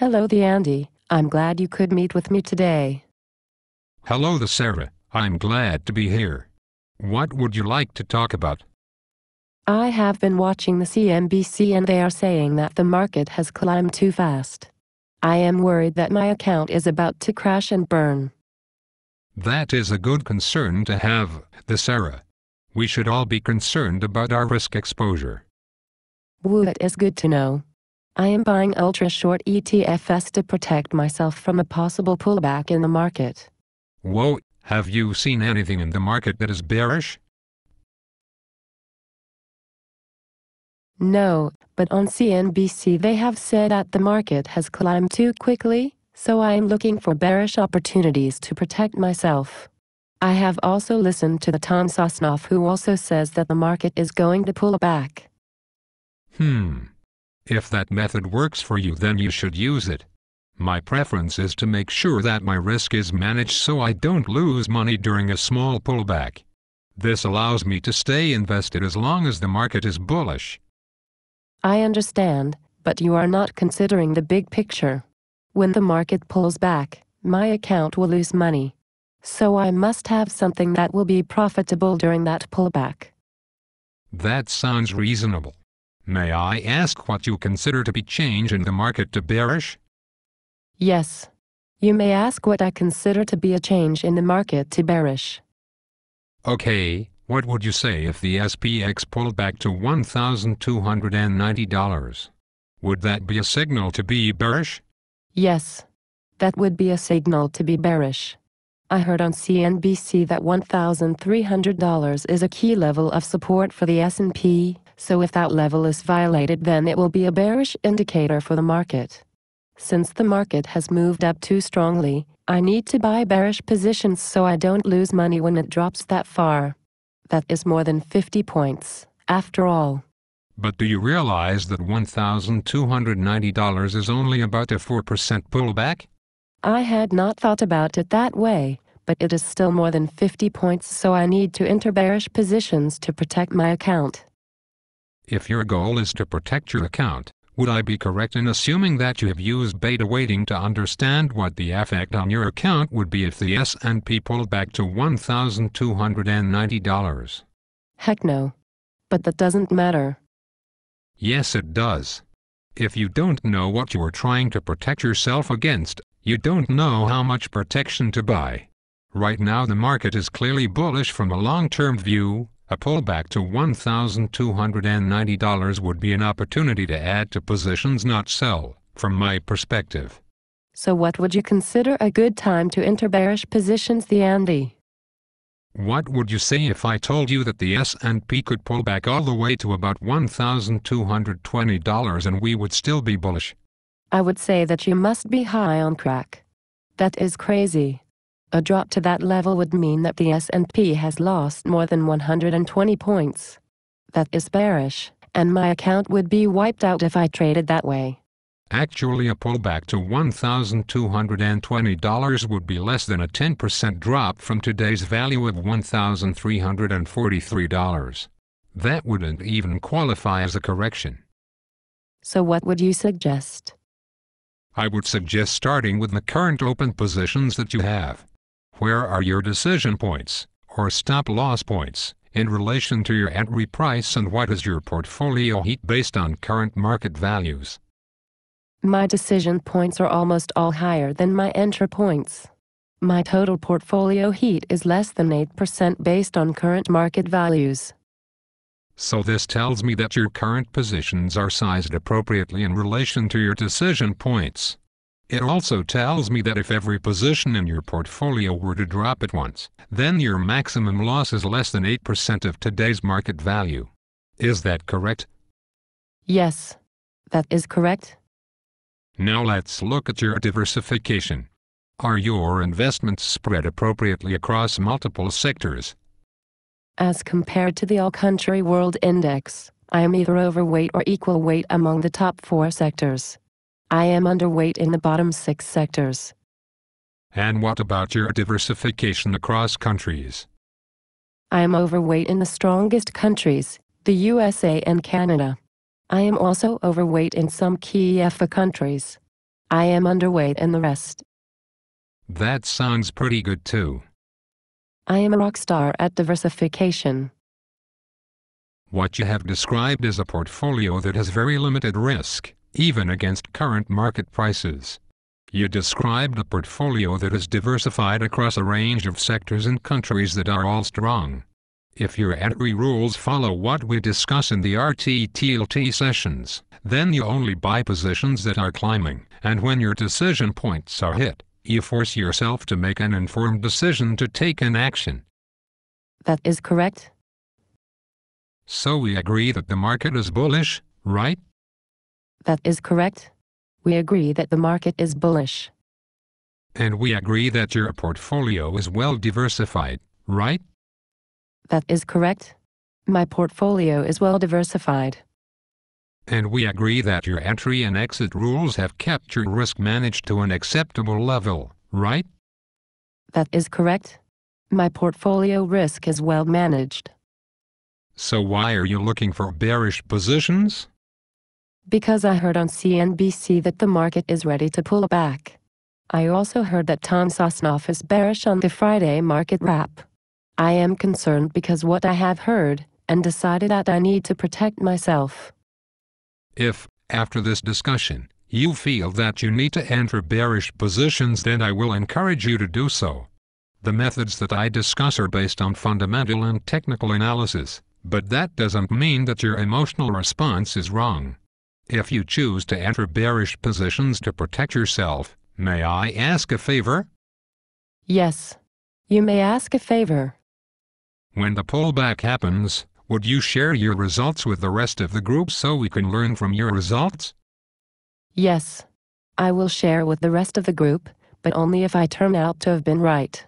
Hello, the Andy. I'm glad you could meet with me today. Hello, the Sarah. I'm glad to be here. What would you like to talk about? I have been watching the CNBC and they are saying that the market has climbed too fast. I am worried that my account is about to crash and burn. That is a good concern to have, the Sarah. We should all be concerned about our risk exposure. Woo, that is good to know. I am buying ultra-short ETFs to protect myself from a possible pullback in the market. Whoa, have you seen anything in the market that is bearish? No, but on CNBC they have said that the market has climbed too quickly, so I am looking for bearish opportunities to protect myself. I have also listened to the Tom Sosnoff, who also says that the market is going to pull back. If that method works for you, then you should use it. My preference is to make sure that my risk is managed so I don't lose money during a small pullback. This allows me to stay invested as long as the market is bullish. I understand, but you are not considering the big picture. When the market pulls back, my account will lose money. So I must have something that will be profitable during that pullback. That sounds reasonable. May I ask what you consider to be change in the market to bearish? Yes. You may ask what I consider to be a change in the market to bearish. Okay, what would you say if the SPX pulled back to $1,290? Would that be a signal to be bearish? Yes. That would be a signal to be bearish. I heard on CNBC that $1,300 is a key level of support for the S&P, so if that level is violated, then it will be a bearish indicator for the market. Since the market has moved up too strongly, I need to buy bearish positions so I don't lose money when it drops that far. That is more than 50 points, after all. But do you realize that $1,290 is only about a 4% pullback? I had not thought about it that way, but it is still more than 50 points, so I need to enter bearish positions to protect my account. If your goal is to protect your account, would I be correct in assuming that you have used beta weighting to understand what the effect on your account would be if the S&P pulled back to $1,290? Heck no. But that doesn't matter. Yes, it does. If you don't know what you are trying to protect yourself against, you don't know how much protection to buy. Right now the market is clearly bullish from a long-term view. A pullback to $1,290 would be an opportunity to add to positions, not sell, from my perspective. So what would you consider a good time to enter bearish positions, the Andy? What would you say if I told you that the S&P could pull back all the way to about $1,220 and we would still be bullish? I would say that you must be high on crack. That is crazy. A drop to that level would mean that the S&P has lost more than 120 points. That is bearish, and my account would be wiped out if I traded that way. Actually, a pullback to $1,220 would be less than a 10% drop from today's value of $1,343. That wouldn't even qualify as a correction. So what would you suggest? I would suggest starting with the current open positions that you have. Where are your decision points, or stop-loss points, in relation to your entry price, and what is your portfolio heat based on current market values? My decision points are almost all higher than my entry points. My total portfolio heat is less than 8% based on current market values. So this tells me that your current positions are sized appropriately in relation to your decision points. It also tells me that if every position in your portfolio were to drop at once, then your maximum loss is less than 8% of today's market value. Is that correct? Yes, that is correct. Now let's look at your diversification. Are your investments spread appropriately across multiple sectors? As compared to the All-Country World Index, I am either overweight or equal weight among the top 4 sectors. I am underweight in the bottom 6 sectors. And what about your diversification across countries? I am overweight in the strongest countries, the USA and Canada. I am also overweight in some key EFTA countries. I am underweight in the rest. That sounds pretty good too. I am a rock star at diversification. What you have described is a portfolio that has very limited risk, even against current market prices. You described a portfolio that is diversified across a range of sectors and countries that are all strong. If your entry rules follow what we discuss in the RTTLT sessions, then you only buy positions that are climbing, and when your decision points are hit, you force yourself to make an informed decision to take an action. That is correct. So we agree that the market is bullish, right? That is correct. We agree that the market is bullish. And we agree that your portfolio is well diversified, right? That is correct. My portfolio is well diversified. And we agree that your entry and exit rules have kept your risk managed to an acceptable level, right? That is correct. My portfolio risk is well managed. So why are you looking for bearish positions? Because I heard on CNBC that the market is ready to pull back. I also heard that Tom Sosnoff is bearish on the Friday market wrap. I am concerned because what I have heard, and decided that I need to protect myself. If, after this discussion, you feel that you need to enter bearish positions, then I will encourage you to do so. The methods that I discuss are based on fundamental and technical analysis, but that doesn't mean that your emotional response is wrong. If you choose to enter bearish positions to protect yourself, may I ask a favor? Yes. You may ask a favor. When the pullback happens, would you share your results with the rest of the group so we can learn from your results? Yes. I will share with the rest of the group, but only if I turn out to have been right.